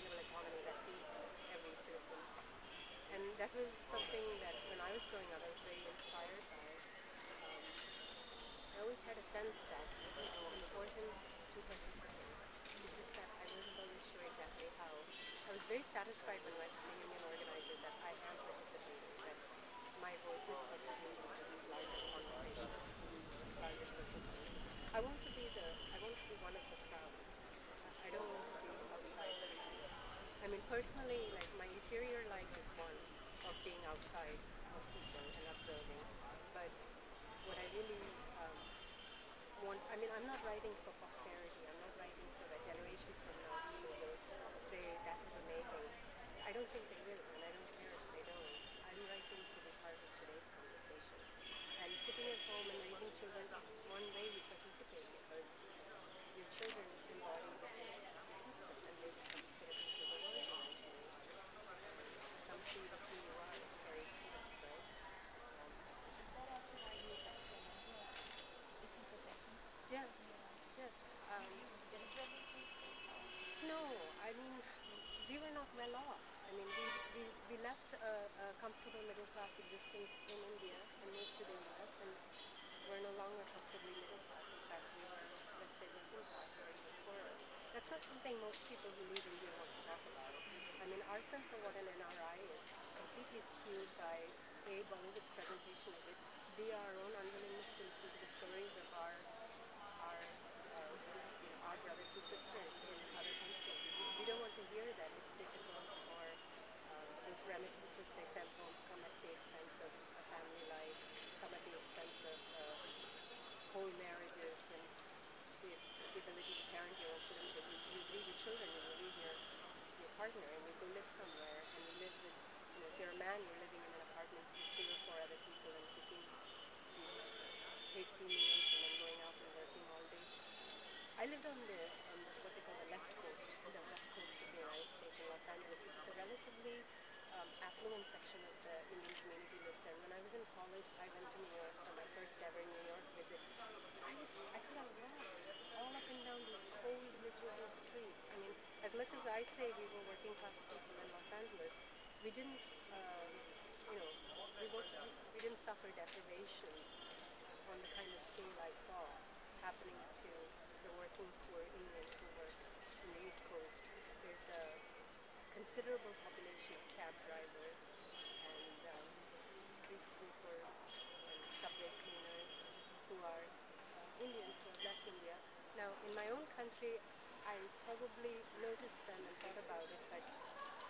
sustainable economy that feeds every citizen. And that was something that when I was growing up, I was very inspired by. Um, I always had a sense that it's important to participate. It's just that I wasn't always sure exactly how. I was very satisfied when I was a union organizer that I am participating, that my voice is contributing to this larger conversation, this larger social cause. I want to be one of the crowd. I don't want to be outside the crowd. I mean, personally, like my interior life is one of being outside of people and observing. But what I really I mean, I'm not writing for posterity. I'm not writing so that generations from now people will say that was amazing. I don't think they will, and I don't care if they don't. I'm writing to be part of today's conversation. And sitting at home and raising children is one way you participate because your children embody the things you teach them and they become citizens of the world eventually. Some seed of who you are is carried forth, right? Is that also why you went to a number of different projections? Yes, Yeah. yes. You deliberately chose those or? No, I mean, we were not well off. I mean, we left a comfortable middle class existence in India and moved to the US, and we're no longer comfortably middle class. In fact, we were, let's say, working class or even poorer. That's not something most people who leave India want to talk about. I mean, our sense of what an NRI is completely skewed by A, Bollywood's presentation of it, B, our own unwillingness to listen to the stories of our brothers and sisters in other countries. We don't want to hear that it's difficult or those remittances they send home come at the expense of a family life, come at the expense of whole marriages and the ability to parent your own children because you leave your children and you leave your partner and you go live somewhere and you live with, if you're a man, you're living in an apartment with 3 or 4 other people and cooking these tasty meals and then going out and working all day. I lived on the what they call the left coast, the west coast of the United States in Los Angeles, which is a relatively affluent section of the Indian community lives there. And when I was in college, I went to New York for my first ever New York visit. I could have walked all up and down these cold, miserable streets. I mean, as much as I say we were working class people in Los Angeles, we didn't, you know, we didn't suffer deprivations on the kind of scale I saw happening to the working poor Indians who work in the East Coast. There's a considerable population of cab drivers and street sweepers and subway cleaners who are Indians who have left India. Now, in my own country, I probably noticed them and thought about it, but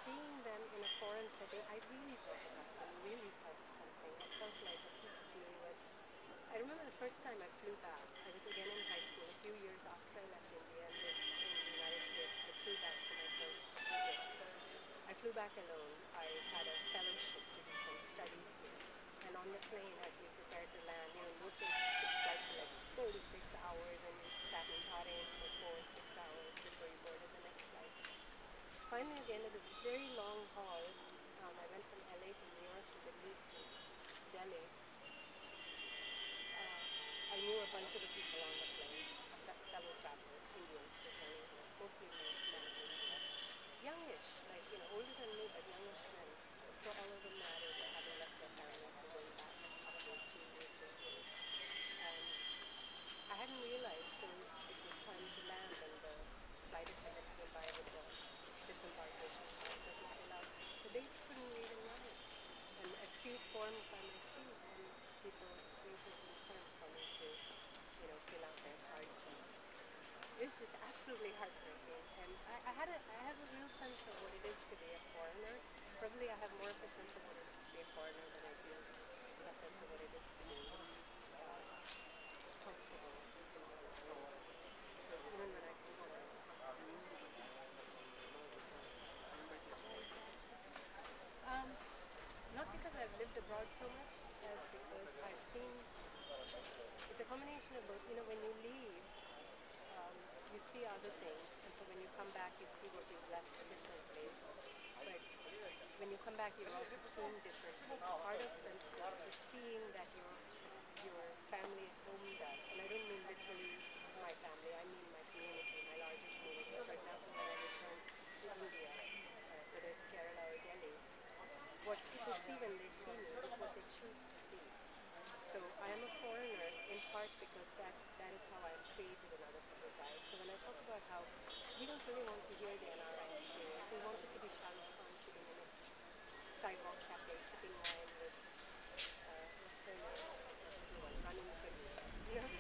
seeing them in a foreign setting, I really thought about them, really felt something. I felt like a piece of me was. I remember the first time I flew back. I was again in high school a few years after I left India and lived in the United States. I flew back for my first visit. I flew back alone. I had a fellowship to do some studies here. And on the plane, as we prepared to land, in those days, the flights were like 36 hours, and you sat in Bahrain for 4 or 6 hours before you boarded the next flight. Finally, at the end of this very long haul, I went from LA to New York to the east to Delhi. I knew a bunch of the people on the plane, fellow travelers, Indians, returning home, mostly men in India. Youngish, like, older than me, but youngish men. So all of them married, having left their families and going back after 2 years or years. And I hadn't realized till it was time to land and the flight attendant came by with the disembarkation card that we fill out. But they couldn't read and write. And a few forms by my seat and people waited in front for me to, fill out their cards for me. It was just absolutely heartbreaking. And I have a real sense of what it is to be a foreigner. Probably I have more of a sense of what it is to be a foreigner than I do a sense of what it is to be comfortable in one's home. Because even when I come home, not because I've lived abroad so much, as because I've seen, it's a combination of both. When you leave, you see other things, and so when you come back, you see what you've left differently. But when you come back, you're also seeing differently. Part of the seeing that your family at home does, and I don't mean literally my family, I mean my community, my larger community. For example, when I returned to India, we don't really want to hear the NRI experience. We want it to be Shah Rukh Khan sitting in his sidewalk cafe, sipping wine with what's her name, that little one, Rani Mukherjee. You know,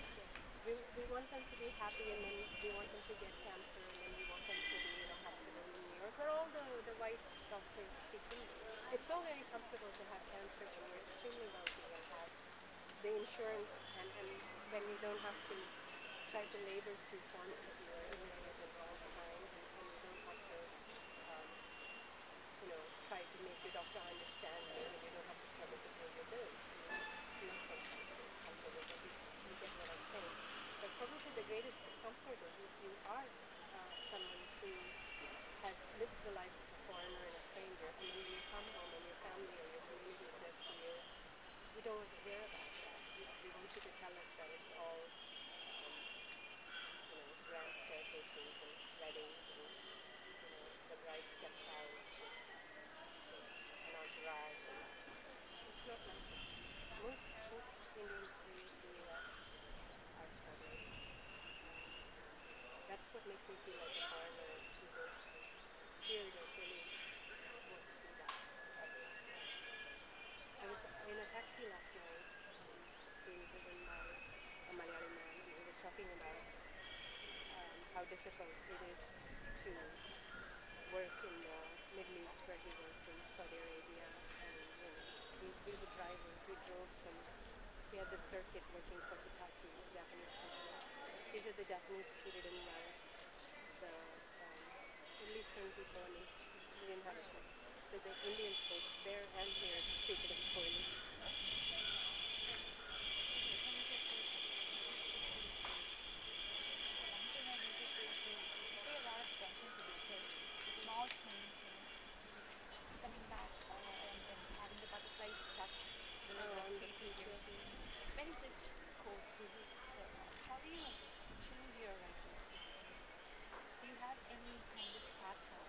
Yes. we want them to be happy, and then we want them to get cancer, and then we want them to be in a hospital in New York where all the white doctors speak Hindi. It's so very comfortable to have cancer when you're extremely wealthy and have the insurance, and when you don't have to try to labor through forms that you are illiterate and wrong sign, and you don't have to um, try to make your doctor understand you, and you don't have to struggle to pay your bills. I mean, not sometimes most comfortable, but you get what I'm saying. But probably the greatest discomfort is if you are someone who has lived the life of a foreigner and a stranger, and then when you come home and your family or your community says to you, we don't want to hear about that. We want you to tell us that it's all, grand staircases and weddings, and the bride steps out with an entourage, and it's not like that. Most Indians in the U.S. are struggling. That's what makes me feel like a foreigner, is people here don't really want to see that. I was in a taxi last night, being driven by a Malayali man, and he was talking about how difficult it is to work in the Middle East, where he worked in Saudi Arabia, and he was a driver. He drove from, he had the circuit working for Hitachi, a Japanese company. He said the Japanese treated him well. The Middle Eastern people, I mean, they didn't have a chef. So the Indians, both there and here, treated him poorly. Okay, coming to this, what do you say? One thing I noticed is you pay a lot of attention to detail, the small things, coming back and then having the butterfly stuck below Oh, the on the feet with feet, your yeah. shoes. Many such quotes. Mm-hmm. So, how do you choose your writers? Do you have any kind of pattern?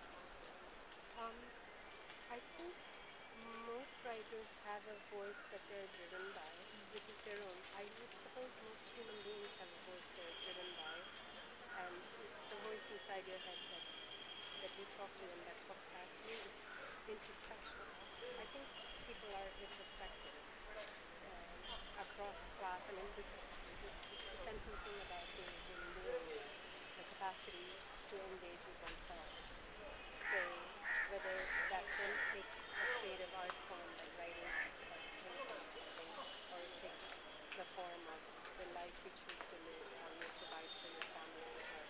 Um, I think most writers have a voice that they're driven by, which is their own. I would suppose most human beings have a voice they're driven by, and it's the voice inside your head that you talk to and that talks back to you. It's introspection. I think people are introspective across class. I mean, it's the central thing about being a human being, is the capacity to engage with oneself. So whether that then takes a creative art form like writing or painting or something, or it takes the form of the life you choose to live, how you provide for your family, or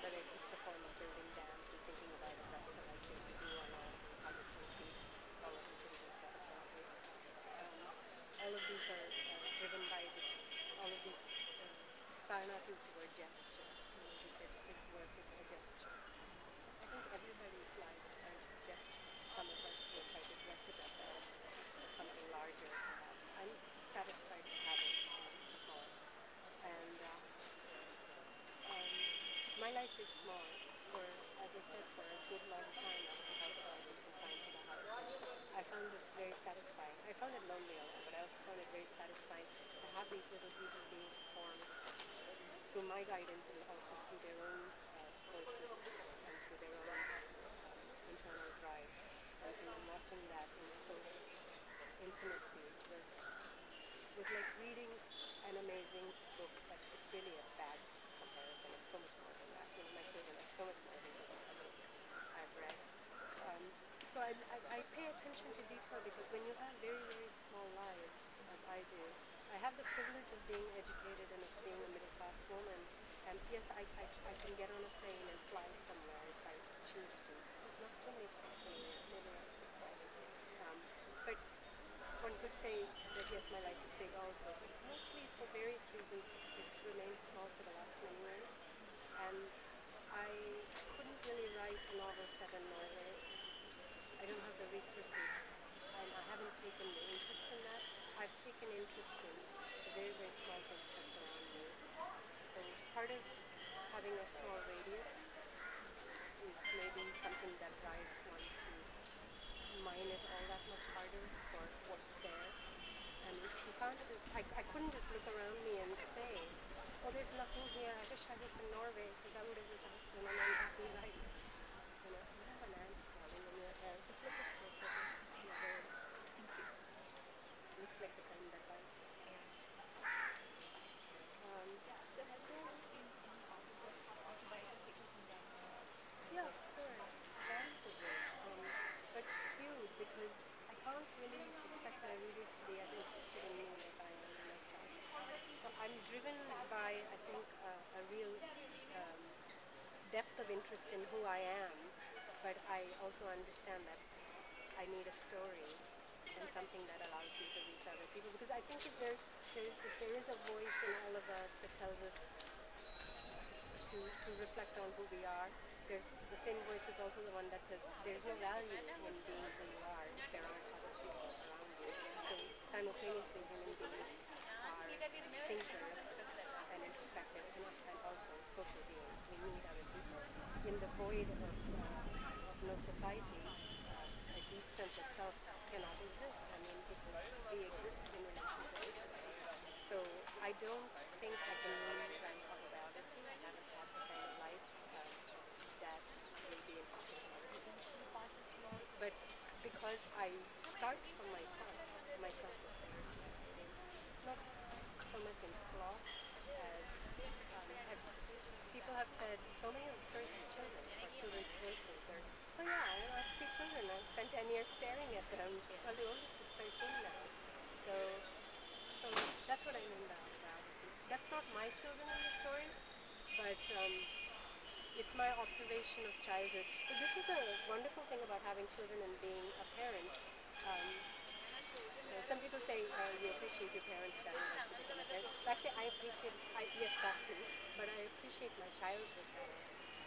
whether it takes the form of building dams and thinking about if that's the right thing to do or not, and how it can treat all of the citizens of the country. Um, all of these are driven by this. All of these. Sarnath used the word gesture. He said his work is a gesture. I think everybody's lives are gestures. Some of us will try to dress it up as something larger, perhaps. I'm satisfied to have it small. And my life is small. For, as I said, for a good long time, I was a housewife and confined to the house. And I found it very satisfying. I found it lonely also, but I also found it very satisfying to have these little human beings form through my guidance and also through their own voices and through their own internal drives. And watching that in close intimacy was like reading an amazing book, but it's really a bad comparison. It's so much more than that. My children are so much more than just a book I've read. Um, so I pay attention to detail, because when you have very, very small lives, as I do, I have the privilege of being educated and of being a middle class woman. And yes, I can get on a plane and fly somewhere if I choose to. Not too many trips in a year, maybe once or twice. But one could say that yes, my life is big also, but mostly for various reasons it's remained small for the last many years. And I couldn't really write a novel set in Norway. I don't have the resources, and I haven't taken the interest in that. I've taken interest in the very, very small things that surround me. So part of having a small radius is maybe something that drives one to mine it all that much harder for what's there. And you can't just, I couldn't just look around me and say, oh, there's nothing here. I wish I was in Norway, because I would have resulted in an depth of interest in who I am, but I also understand that I need a story and something that allows me to reach other people. Because I think if there is a voice in all of us that tells us to reflect on who we are, there's the same voice is also the one that says there's no value in being who you are if there aren't other people around you. So simultaneously, human beings are thinkers and introspective and also social beings. We need other people. In the void of no society, a deep sense of self cannot exist. I mean, because we exist in relation to people. So I don't think I can really rank up about it. I haven't had the kind of life that will be interesting to other people. But because I start from myself is very not so much in plot as as people have said, so many of the stories have children or children's voices, or oh yeah, I have 3 children. I've spent 10 years staring at them. Well, the oldest is 13 now, so that's what I mean about it. That's not my children in the stories, but it's my observation of childhood. So this is the wonderful thing about having children and being a parent. Some people say you appreciate your parents better once you become a parent. So actually, yes, that too, but I appreciate my childhood better.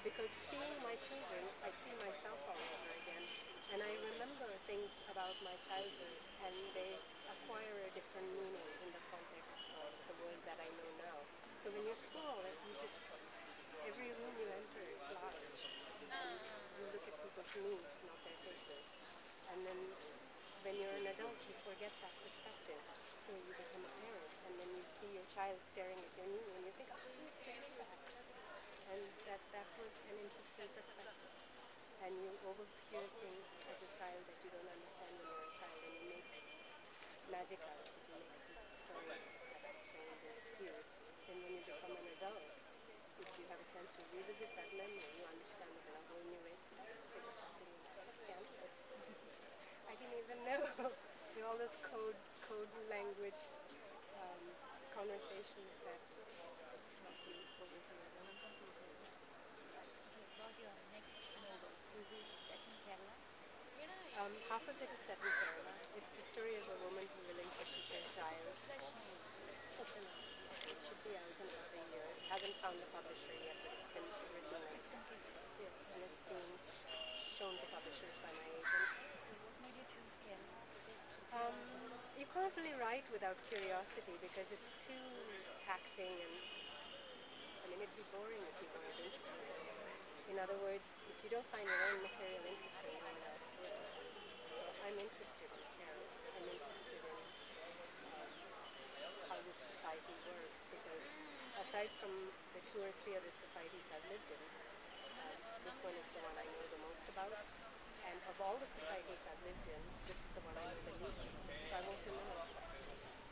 Because seeing my children, I see myself all over again. And I remember things about my childhood, and they acquire a different meaning in the context of the world that I know now. So when you're small, every room you enter is large. And you look at people's knees, not their faces. And then when you're an adult, you forget that perspective. So you become a parent, and then you see your child staring at your knee, and you think, oh, he's staring back. And that was an interesting perspective. And you overhear things as a child that you don't understand when you're a child, and you make magic out of it. You make some stories that are strange and skewed. And when you become an adult, if you have a chance to revisit that memory, you understand it in a whole new way. So I think it's something scandalous. I didn't even know. All those code language conversations that you overhear. About your next novel, set in Kerala. Half of it is set in Kerala. It's the story of a woman who relinquishes her child. Full-fledged novel. It's a novel. It should be out in about a year. It hasn't found a publisher yet, but it's been written. It's completed. Yes, and it's being shown to publishers by my agent. So what made you choose Kerala? You can't really write without curiosity because it's too taxing, and I mean it'd be boring if you weren't interested. In other words, if you don't find your own material interesting, no one else will. So I'm interested in Kerala. I'm interested in how this society works because aside from the 2 or 3 other societies I've lived in, this one is the one I know the most about. And of all the societies I've lived in, this is the one I know the least about. So I want to know it.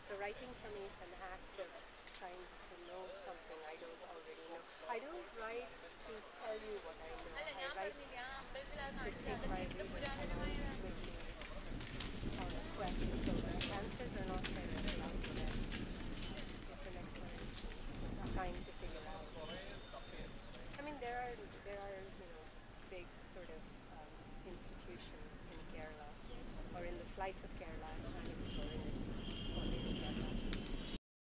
So writing for me is an act of trying to know something I don't already know. I don't write to tell you what I know. I write to take my reader along with me on a quest. So the answers are not there, as I said.